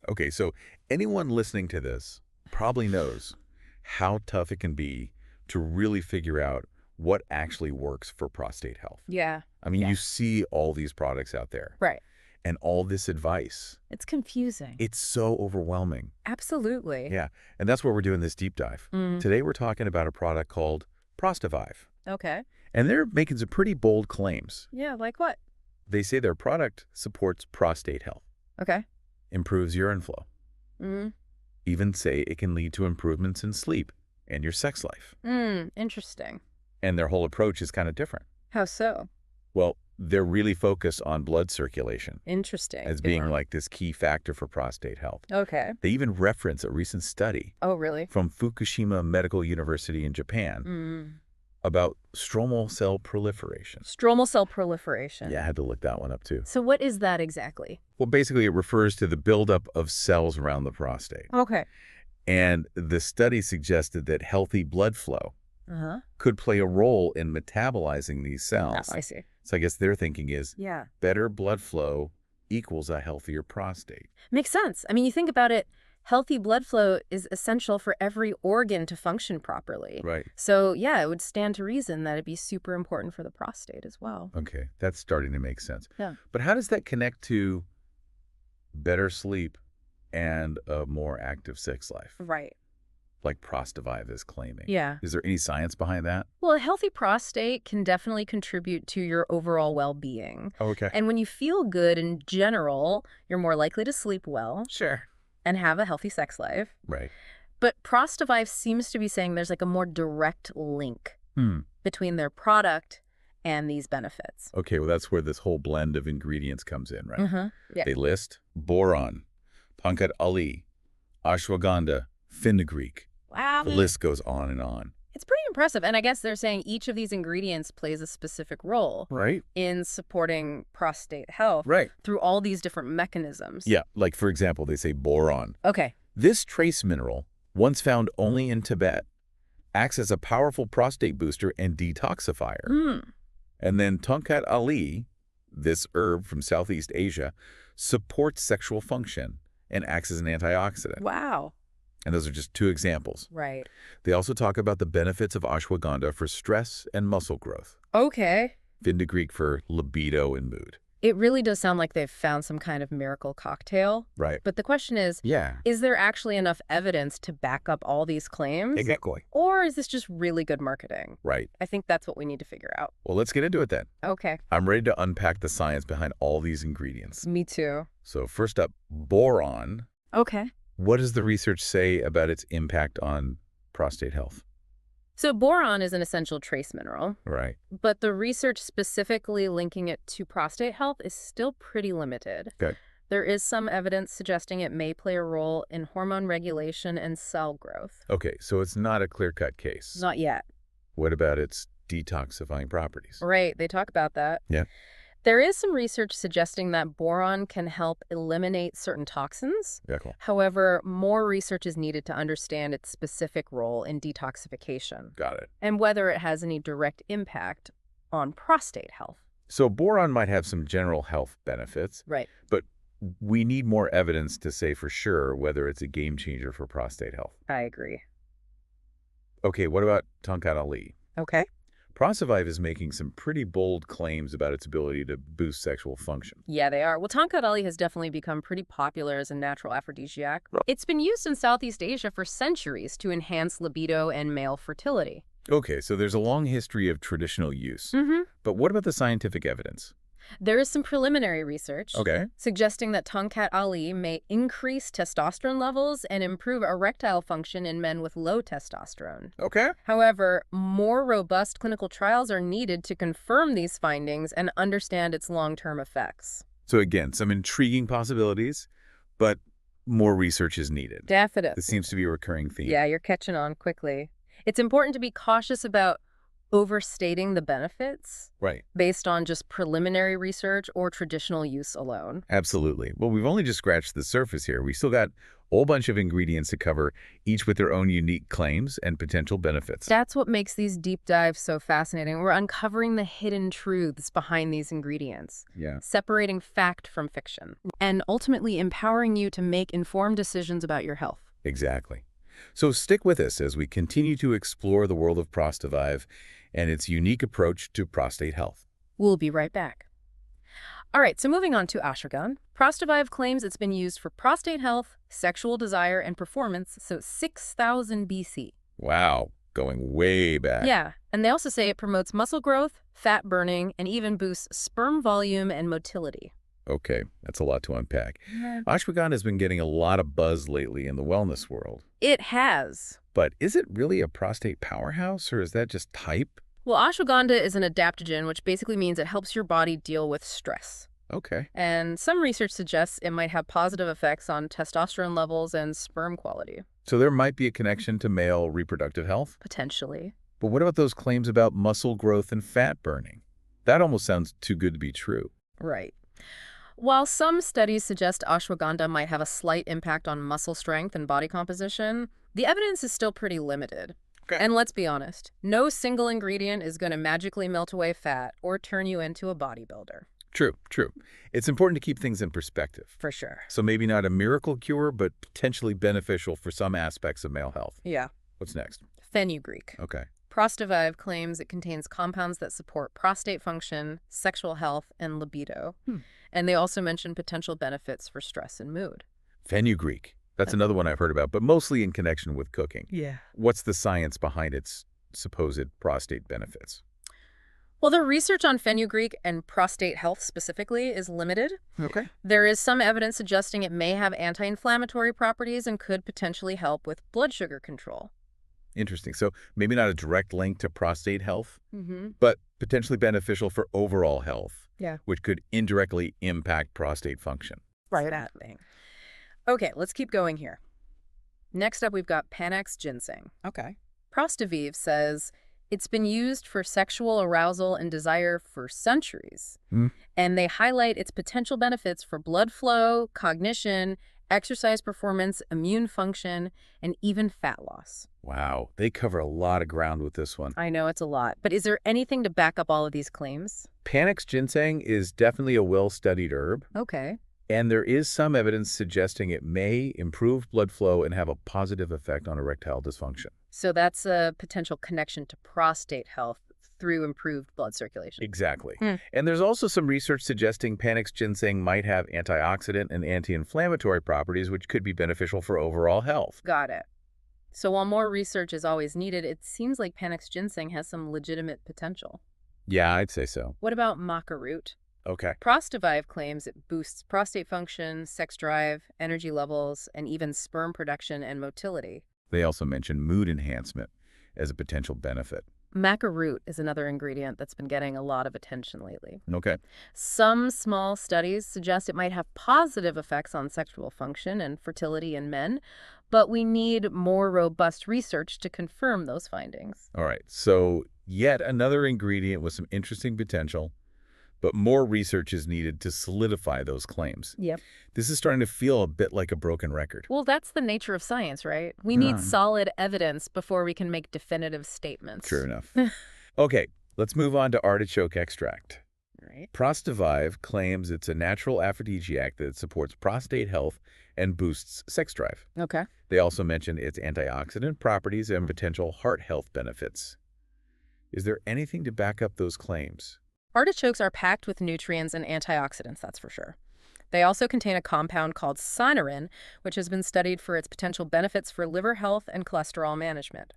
Okay, so anyone listening to this probably knows how tough it can be to really figure out what actually works for prostate health. Yeah. I mean, Yeah. you see all these products out there Right. and all this advice. It's confusing. It's so overwhelming. Absolutely. Yeah, and that's why we're doing this deep dive. Mm. Today we're talking about a product called ProstaVive, Okay. and they're making some pretty bold claims. Yeah, like what? They say their product supports prostate health, Okay. improves urine flow, Mm. even say it can lead to improvements in sleep and your sex life. Interesting. And their whole approach is kind of different. How so? Well, they're really focused on blood circulation Interesting. as being like this key factor for prostate health. Okay. They even reference a recent study Oh, really? from Fukushima Medical University in Japan about stromal cell proliferation. Stromal cell proliferation. Yeah, I had to look that one up too. So what is that exactly? Well, basically it refers to the buildup of cells around the prostate. Okay. And the study suggested that healthy blood flow Uh-huh. could play a role in metabolizing these cells. Oh, I see. So I guess their thinking is Yeah. better blood flow equals a healthier prostate. Makes sense. I mean, you think about it, healthy blood flow is essential for every organ to function properly. Right. So, yeah, it would stand to reason that it'd be super important for the prostate as well. Okay, that's starting to make sense. Yeah. But how does that connect to better sleep and a more active sex life, Right. like ProstaVive is claiming? Yeah. Is there any science behind that? Well, a healthy prostate can definitely contribute to your overall well-being. Okay. And when you feel good in general, you're more likely to sleep well Sure. and have a healthy sex life. Right. But ProstaVive seems to be saying there's like a more direct link between their product and these benefits. Okay, well, that's where this whole blend of ingredients comes in, right? Yeah. They list boron, Pankat Ali, ashwagandha, fenugreek. Wow. The list goes on and on. It's pretty impressive. And I guess they're saying each of these ingredients plays a specific role Right? in supporting prostate health Right. through all these different mechanisms. Yeah, like for example, they say boron. Okay. This trace mineral, once found only in Tibet, acts as a powerful prostate booster and detoxifier. And then Tonkat Ali, this herb from Southeast Asia, supports sexual function and acts as an antioxidant. Wow. And those are just two examples. Right. They also talk about the benefits of ashwagandha for stress and muscle growth, Okay. fenugreek for libido and mood. It really does sound like they've found some kind of miracle cocktail. Right. But the question is Yeah. there actually enough evidence to back up all these claims? Exactly. Or is this just really good marketing? Right. I think that's what we need to figure out. Well, let's get into it then. Okay. I'm ready to unpack the science behind all these ingredients. Me too. So first up, boron. Okay. What does the research say about its impact on prostate health? So boron is an essential trace mineral, Right. but the research specifically linking it to prostate health is still pretty limited. Okay. There is some evidence suggesting it may play a role in hormone regulation and cell growth. Okay, so it's not a clear-cut case. Not yet. What about its detoxifying properties? Right, they talk about that. Yeah. There is some research suggesting that boron can help eliminate certain toxins. Yeah, cool. However, more research is needed to understand its specific role in detoxification Got it. and whether it has any direct impact on prostate health. So boron might have some general health benefits, Right. but we need more evidence to say for sure whether it's a game changer for prostate health. I agree. Okay, what about Tonkat Ali? Okay. ProstaVive is making some pretty bold claims about its ability to boost sexual function. Yeah, they are. Well, Tonkat Ali has definitely become pretty popular as a natural aphrodisiac. It's been used in Southeast Asia for centuries to enhance libido and male fertility. Okay, so there's a long history of traditional use. But what about the scientific evidence? There is some preliminary research Okay. suggesting that Tonkat Ali may increase testosterone levels and improve erectile function in men with low testosterone. Okay. However, more robust clinical trials are needed to confirm these findings and understand its long-term effects. So again, some intriguing possibilities, but more research is needed. Definitely. This seems to be a recurring theme. Yeah, you're catching on quickly. It's important to be cautious about overstating the benefits Right. based on just preliminary research or traditional use alone. Absolutely. Well, we've only just scratched the surface here. We still got a whole bunch of ingredients to cover, each with their own unique claims and potential benefits. That's what makes these deep dives so fascinating. We're uncovering the hidden truths behind these ingredients, Yeah. separating fact from fiction, and ultimately empowering you to make informed decisions about your health. Exactly. So stick with us as we continue to explore the world of ProstaVive and its unique approach to prostate health. We'll be right back. All right, so moving on to ashwagandha. ProstaVive claims it's been used for prostate health, sexual desire, and performance since 6000 BC. Wow, going way back. Yeah, and they also say it promotes muscle growth, fat burning, and even boosts sperm volume and motility. Okay, that's a lot to unpack. Yeah. Ashwagandha has been getting a lot of buzz lately in the wellness world. It has. But is it really a prostate powerhouse, or is that just hype? Well, ashwagandha is an adaptogen, which basically means it helps your body deal with stress. Okay. And some research suggests it might have positive effects on testosterone levels and sperm quality. So there might be a connection to male reproductive health? Potentially. But what about those claims about muscle growth and fat burning? That almost sounds too good to be true. Right. While some studies suggest ashwagandha might have a slight impact on muscle strength and body composition, the evidence is still pretty limited. Okay. And let's be honest, no single ingredient is going to magically melt away fat or turn you into a bodybuilder. True, true. It's important to keep things in perspective. For sure. So maybe not a miracle cure, but potentially beneficial for some aspects of male health. Yeah. What's next? Fenugreek. Okay. ProstaVive claims it contains compounds that support prostate function, sexual health, and libido. And they also mention potential benefits for stress and mood. Fenugreek. That's another one I've heard about, but mostly in connection with cooking. Yeah. What's the science behind its supposed prostate benefits? Well, the research on fenugreek and prostate health specifically is limited. Okay. There is some evidence suggesting it may have anti-inflammatory properties and could potentially help with blood sugar control. Interesting. So maybe not a direct link to prostate health, Mm-hmm. but potentially beneficial for overall health, Yeah. which could indirectly impact prostate function. Right. That thing. Okay, let's keep going here. Next up, we've got Panax ginseng. Okay. ProstaVive says it's been used for sexual arousal and desire for centuries. And they highlight its potential benefits for blood flow, cognition, exercise performance, immune function, and even fat loss. Wow, they cover a lot of ground with this one. I know it's a lot, but is there anything to back up all of these claims? Panax ginseng is definitely a well-studied herb, Okay. and there is some evidence suggesting it may improve blood flow and have a positive effect on erectile dysfunction. So that's a potential connection to prostate health through improved blood circulation. Exactly. And there's also some research suggesting Panax ginseng might have antioxidant and anti-inflammatory properties, which could be beneficial for overall health. Got it. So while more research is always needed, it seems like Panax ginseng has some legitimate potential. Yeah, I'd say so. What about maca root? Okay. ProstaVive claims it boosts prostate function, sex drive, energy levels, and even sperm production and motility. They also mention mood enhancement as a potential benefit. Maca root is another ingredient that's been getting a lot of attention lately. Okay. Some small studies suggest it might have positive effects on sexual function and fertility in men, but we need more robust research to confirm those findings. All right. So yet another ingredient with some interesting potential, but more research is needed to solidify those claims. Yep. This is starting to feel a bit like a broken record. Well, that's the nature of science, right? We Yeah. need solid evidence before we can make definitive statements. True enough. Okay, let's move on to artichoke extract. Right. ProstaVive claims it's a natural aphrodisiac that supports prostate health and boosts sex drive. Okay. They also mention its antioxidant properties and potential heart health benefits. Is there anything to back up those claims? Artichokes are packed with nutrients and antioxidants, that's for sure. They also contain a compound called cynarin, which has been studied for its potential benefits for liver health and cholesterol management.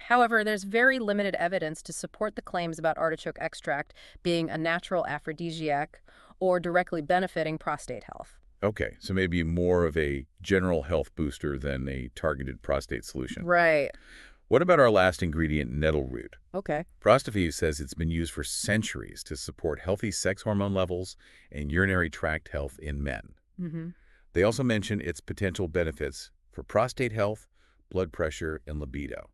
However, there's very limited evidence to support the claims about artichoke extract being a natural aphrodisiac or directly benefiting prostate health. Okay, so maybe more of a general health booster than a targeted prostate solution. Right. What about our last ingredient, nettle root? Okay. ProstaVive says it's been used for centuries to support healthy sex hormone levels and urinary tract health in men. Mm-hmm. They also mention its potential benefits for prostate health, blood pressure, and libido.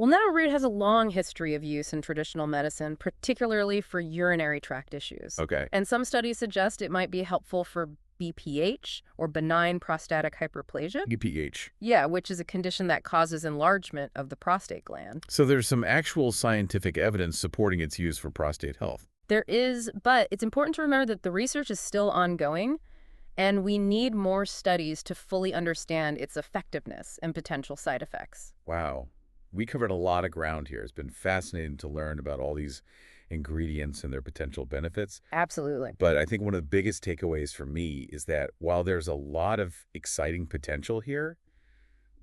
Well, nettle root has a long history of use in traditional medicine, particularly for urinary tract issues. Okay. And some studies suggest it might be helpful for BPH, or benign prostatic hyperplasia. EPH. Yeah, which is a condition that causes enlargement of the prostate gland. So there's some actual scientific evidence supporting its use for prostate health. There is, but it's important to remember that the research is still ongoing, and we need more studies to fully understand its effectiveness and potential side effects. Wow. We covered a lot of ground here. It's been fascinating to learn about all these ingredients and their potential benefits. Absolutely. But I think one of the biggest takeaways for me is that while there's a lot of exciting potential here,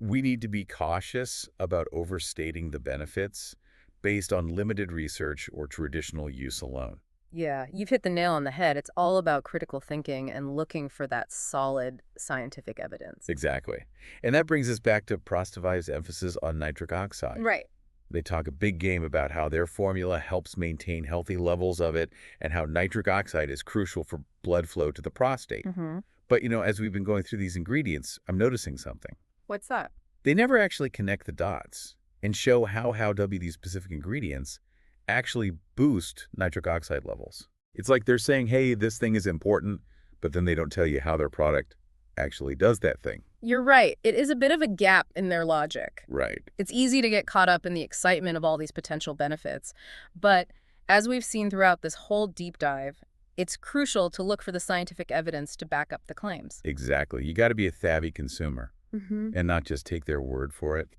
we need to be cautious about overstating the benefits based on limited research or traditional use alone. Yeah, you've hit the nail on the head. It's all about critical thinking and looking for that solid scientific evidence. Exactly. And that brings us back to ProstaVive's emphasis on nitric oxide. Right. They talk a big game about how their formula helps maintain healthy levels of it and how nitric oxide is crucial for blood flow to the prostate. Mm-hmm. But, as we've been going through these ingredients, I'm noticing something. What's that? They never actually connect the dots and show how these specific ingredients actually boost nitric oxide levels. It's like they're saying, hey, this thing is important, but then they don't tell you how their product actually does that thing. You're right. It is a bit of a gap in their logic. Right. It's easy to get caught up in the excitement of all these potential benefits. But as we've seen throughout this whole deep dive, it's crucial to look for the scientific evidence to back up the claims. Exactly. You got to be a savvy consumer and not just take their word for it.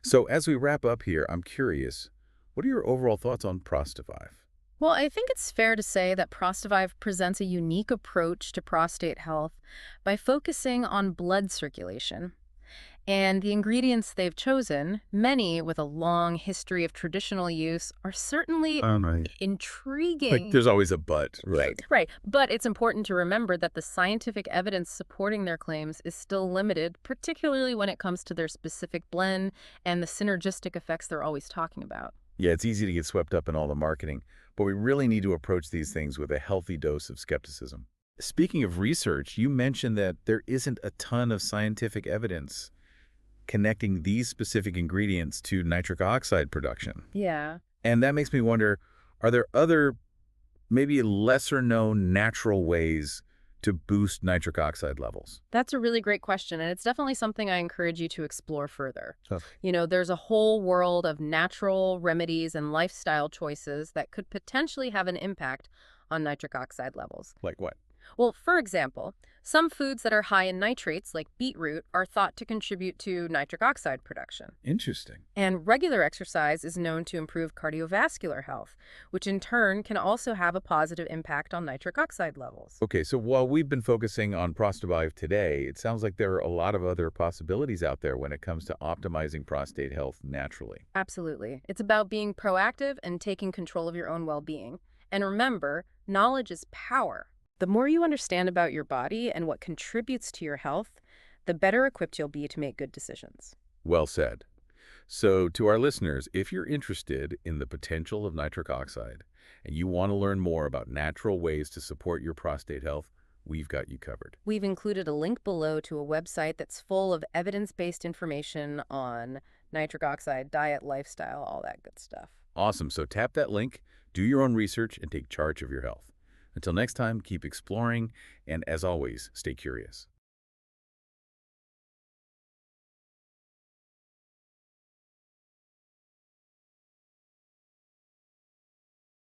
So as we wrap up here, I'm curious, what are your overall thoughts on ProstaVive? Well, I think it's fair to say that ProstaVive presents a unique approach to prostate health by focusing on blood circulation. And the ingredients they've chosen, many with a long history of traditional use, are certainly Right. intriguing. Like, there's always a but. Right. Right. But it's important to remember that the scientific evidence supporting their claims is still limited, particularly when it comes to their specific blend and the synergistic effects they're always talking about. Yeah, it's easy to get swept up in all the marketing, but we really need to approach these things with a healthy dose of skepticism. Speaking of research, you mentioned that there isn't a ton of scientific evidence connecting these specific ingredients to nitric oxide production. Yeah. And that makes me wonder, are there other, maybe lesser-known natural ways to boost nitric oxide levels? That's a really great question, and it's definitely something I encourage you to explore further. Oh. There's a whole world of natural remedies and lifestyle choices that could potentially have an impact on nitric oxide levels. Like what? Well, for example, some foods that are high in nitrates, like beetroot, are thought to contribute to nitric oxide production. Interesting. And regular exercise is known to improve cardiovascular health, which in turn can also have a positive impact on nitric oxide levels. Okay, so while we've been focusing on ProstaVive today, it sounds like there are a lot of other possibilities out there when it comes to optimizing prostate health naturally. Absolutely. It's about being proactive and taking control of your own well-being. And remember, knowledge is power. The more you understand about your body and what contributes to your health, the better equipped you'll be to make good decisions. Well said. So to our listeners, if you're interested in the potential of nitric oxide and you want to learn more about natural ways to support your prostate health, we've got you covered. We've included a link below to a website that's full of evidence-based information on nitric oxide, diet, lifestyle, all that good stuff. Awesome. So tap that link, do your own research, and take charge of your health. Until next time, keep exploring, and as always, stay curious.